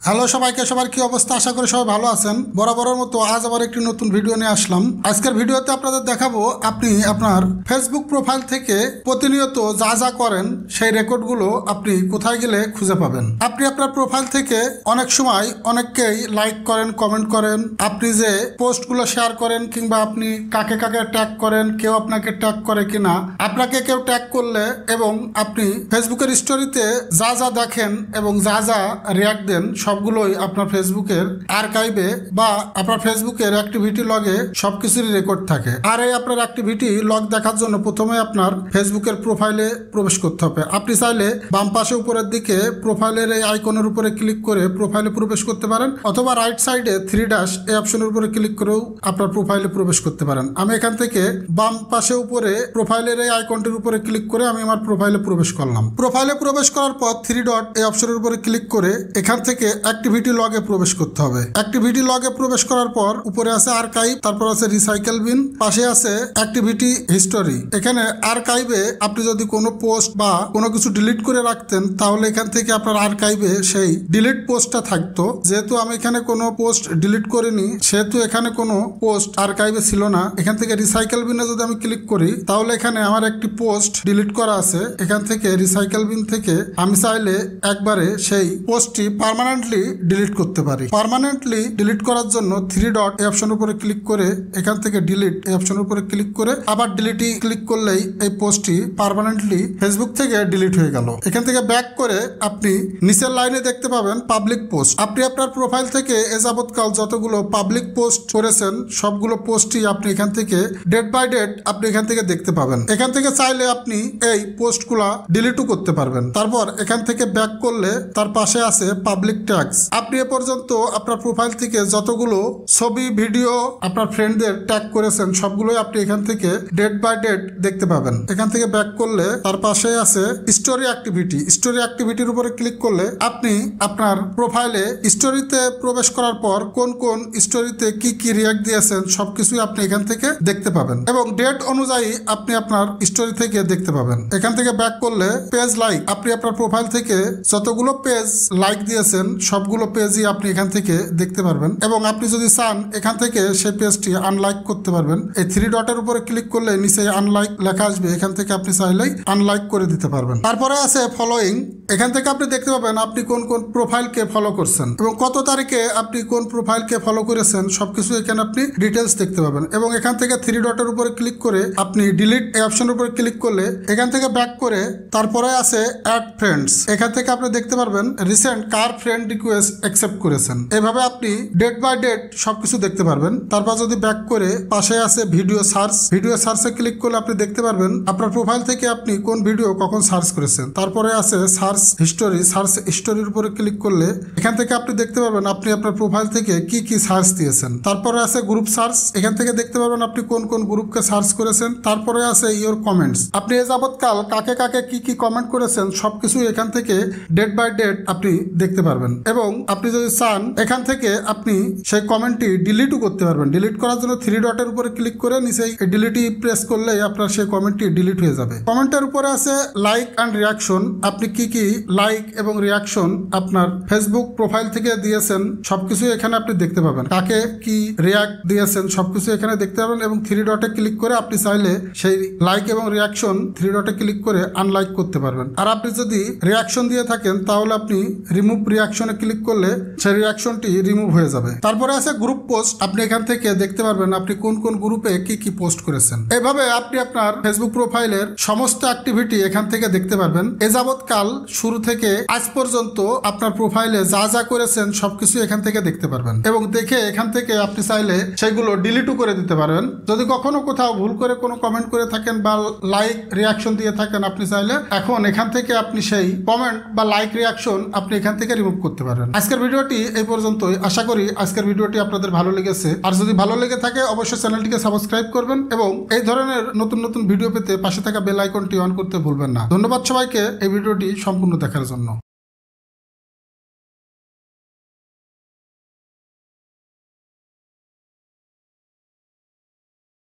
Hello সবাইকে, সবার কি অবস্থা? আশা করি সবাই ভালো আছেন। বরাবরের মতো আজ আবার একটি নতুন ভিডিও নিয়ে আসলাম। আজকের ভিডিওতে আপনাদের দেখাবো আপনি আপনার ফেসবুক প্রোফাইল থেকে প্রতিনিয়ত যা যা করেন সেই রেকর্ডগুলো আপনি কোথায় গেলে খুঁজে পাবেন। আপনি আপনার প্রোফাইল থেকে অনেক সময় অনেককেই লাইক করেন, কমেন্ট করেন, আপনি যে পোস্টগুলো শেয়ার করেন কিংবা আপনি কাকে কাকে ট্যাগ করেন, কেউ আপনাকে ট্যাগ করে কিনা, আপনাকে কেউ ট্যাগ করলে এবং আপনি ফেসবুকের স্টোরিতে যা যা দেখেন এবং যা যা রিয়াক্ট দেন সবগুলোই আপনার ফেসবুকের আর্কাইভে বা আপনার ফেসবুকের অ্যাক্টিভিটি লগে সবকিছুরই রেকর্ড থাকে। আর এই আপনার অ্যাক্টিভিটি লগ দেখার জন্য প্রথমে আপনার ফেসবুকের প্রোফাইলে প্রবেশ করতে হবে। আপনি চাইলে বাম পাশে উপরের দিকে প্রোফাইলের এই আইকনের উপরে ক্লিক করে প্রোফাইলে প্রবেশ করতে পারেন, অথবা রাইট সাইডে 3 এই অপশনের উপরে ক্লিক করেও আপনার প্রোফাইলে প্রবেশ করতে পারেন। আমি এখান থেকে বাম পাশে উপরে প্রোফাইলের এই আইকনটির উপরে ক্লিক করে আমি আমার প্রোফাইলে প্রবেশ করলাম। প্রোফাইলে প্রবেশ করার পর 3 এই অপশনের উপরে ক্লিক করে এখান থেকে অ্যাক্টিভিটি লগে প্রবেশ করতে হবে। অ্যাক্টিভিটি লগে প্রবেশ করার পর উপরে আছে আর্কাইভ, তারপর আছে রিসাইকেল বিন, পাশে আছে অ্যাক্টিভিটি হিস্টোরি। এখানে আর্কাইভে আপনি যদি কোনো পোস্ট বা কোনো কিছু ডিলিট করে রাখতেন তাহলে এখান থেকে আপনার আর্কাইভে সেই ডিলিট পোস্টটা থাকতো। যেহেতু আমি এখানে কোনো পোস্ট ডিলিট করিনি সেহেতু এখানে কোনো পোস্ট আর্কাইভে ছিল না। এখান থেকে রিসাইকেল বিনে যদি আমি ক্লিক করি তাহলে এখানে আমার একটি পোস্ট ডিলিট করা আছে। এখান থেকে রিসাইকেল বিন থেকে আমি চাইলে একবারে সেই পোস্টটি পার্মানেন্টলি ডিলিট করতে পারি। পার্মানেন্টলি ডিলিট করার জন্য 3 এই অপশনের উপরে ক্লিক করে এখান থেকে ডিলিট এই অপশনের উপরে ক্লিক করে আবার ডিলিটই ক্লিক করলেই এই পোস্টটি পার্মানেন্টলি ফেসবুক থেকে ডিলিট হয়ে গেল। এখান থেকে ব্যাক করে আপনি নিচের লাইনে দেখতে পাবেন পাবলিক পোস্ট। আপনি আপনার প্রোফাইল থেকে এ যাবৎকাল যতগুলো পাবলিক পোস্ট করেছেন সবগুলো পোস্টই আপনি এখান থেকে ডেট বাই ডেট আপনি এখান থেকে দেখতে পাবেন। এখান থেকে চাইলে আপনি এই পোস্টগুলা ডিলিটও করতে পারবেন। তারপর এখান থেকে ব্যাক করলে তার পাশে আছে পাবলিক ট্যাগস। আপনি এ পর্যন্ত আপনার প্রোফাইল থেকে যতগুলো ছবি, ভিডিও আপনার ফ্রেন্ডদের ট্যাগ করেছেন সবগুলোই আপনি এখান থেকে ডেট বাই ডেট দেখতে পাবেন। এখান থেকে ব্যাক করলে তার পাশে আছে স্টোরি অ্যাক্টিভিটি। স্টোরি অ্যাক্টিভিটির উপরে ক্লিক করলে আপনি আপনার প্রোফাইলে স্টোরিতে প্রবেশ করার পর কোন কোন স্টোরিতে কি কি রিয়াক্ট দিয়েছেন সবকিছুই আপনি এখান থেকে দেখতে পাবেন এবং ডেট অনুযায়ী আপনি আপনার স্টোরি থেকে দেখতে পাবেন। এখান থেকে ব্যাক করলে পেজ লাইক, আপনি আপনার প্রোফাইল থেকে যতগুলো পেজ লাইক দিয়েছেন সবগুলো পেজই আপনি এখান থেকে দেখতে পারবেন এবং আপনি যদি চান এখান থেকে সেই পেজটি আনলাইক করতে পারবেন। এই 3 উপরে ক্লিক করলে নিচে আনলাইক লেখা আসবে, এখান থেকে আপনি চাইলেই আনলাইক করে দিতে পারবেন। তারপরে আছে ফলোইং। এখান থেকে আপনি দেখতে পাবেন আপনি কোন কোন প্রোফাইলকে ফলো করছেন এবং কত তারিখে আপনি কোন প্রোফাইলকে ফলো করেছেন সবকিছু এখানে আপনি ডিটেলস দেখতে পাবেন। এবং এখান থেকে 3 উপরে ক্লিক করে আপনি ডিলিট এই অপশনের উপরে ক্লিক করলে এখান থেকে ব্যাক করে তারপরে আছে অ্যাড ফ্রেন্ডস। এখান থেকে আপনি দেখতে পারবেন রিসেন্ট কার ফ্রেন্ড রিকোয়েস্ট অ্যাকসেপ্ট করেছেন। এভাবে আপনি ডেট বাই ডেট সবকিছু দেখতে পারবেন। তারপর যদি ব্যাক করে পাশে আছে ভিডিও সার্চ। ভিডিও সার্চে ক্লিক করলে আপনি দেখতে পারবেন আপনার প্রোফাইল থেকে আপনি কোন ভিডিও কখন সার্চ করেছেন। তারপরে আছে সার্চ হিস্টোরি। সার্চ হিস্টোরির উপরে ক্লিক করলে এখান থেকে আপনি দেখতে পারবেন আপনি আপনার প্রোফাইল থেকে কি কি সার্চ দিয়েছেন। তারপরে আছে গ্রুপ সার্চ। এখান থেকে দেখতে পারবেন আপনি কোন কোন গ্রুপকে সার্চ করেছেন। তারপরে আছে ইওর কমেন্টস। আপনি এ যাবৎকাল কাকে কাকে কি কি কমেন্ট করেছেন সবকিছু এখান থেকে ডেট বাই ডেট আপনি দেখতে পারবেন এবং আপনি যদি চান এখান থেকে আপনি সেই কমেন্টটি ডিলিটও করতে পারবেন। ডিলিট করার জন্য 3 উপরে ক্লিক করে নিচে ডিলিটই প্রেস করলে আপনার সেই কমেন্টটি ডিলিট হয়ে যাবে। কমেন্টের উপরে আছে লাইক অ্যান্ড রিয়াকশন। আপনি কি কি লাইক এবং রিয়াকশন আপনার ফেসবুক প্রোফাইল থেকে দিয়েছেন সবকিছু এখানে আপনি দেখতে পাবেন। কাকে কি রিয়াক্ট দিয়েছেন সবকিছু এখানে দেখতে পাবেন এবং 3 ক্লিক করে আপনি চাইলে সেই লাইক এবং রিয়াকশন 3 ক্লিক করে আনলাইক করতে পারবেন। আর আপনি যদি রিয়াকশন দিয়ে থাকেন তাহলে আপনি রিমুভ রিয়াকশনে ক্লিক করলে সেই রিয়াকশনটি রিমুভ হয়ে যাবে। তারপরে আছে গ্রুপ পোস্ট। আপনি এখান থেকে দেখতে পারবেন আপনি কোন কোন গ্রুপে কি কি পোস্ট করেছেন। এভাবে আপনি আপনার ফেসবুক প্রোফাইলের সমস্ত অ্যাক্টিভিটি এখান থেকে দেখতে পারবেন। এ যাবৎকাল শুরু থেকে আজ পর্যন্ত আপনার প্রোফাইলে যা যা করেছেন সবকিছু এখান থেকে দেখতে পারবেন এবং দেখে এখান থেকে আপনি চাইলে সেগুলো ডিলিটও করে দিতে পারবেন। যদি কখনো কোথাও ভুল করে কোনো কমেন্ট করে থাকেন বা লাইক রিয়াকশন দিয়ে থাকেন আপনি চাইলে এখন এখান থেকে আপনি সেই কমেন্ট বা লাইক রিয়াকশন আপনি এখান থেকে রিমুভ করতে পারেন। আজকের ভিডিওটি এই পর্যন্তই। আশা করি আজকের ভিডিওটি আপনাদের ভালো লেগেছে। আর যদি ভালো লেগে থাকে অবশ্যই চ্যানেলটিকে সাবস্ক্রাইব করবেন এবং এই ধরনের নতুন নতুন ভিডিও পেতে পাশে থাকা বেল আইকনটি অন করতে ভুলবেন না। ধন্যবাদ সবাইকে এই ভিডিওটি সম্পূর্ণ দেখার জন্য।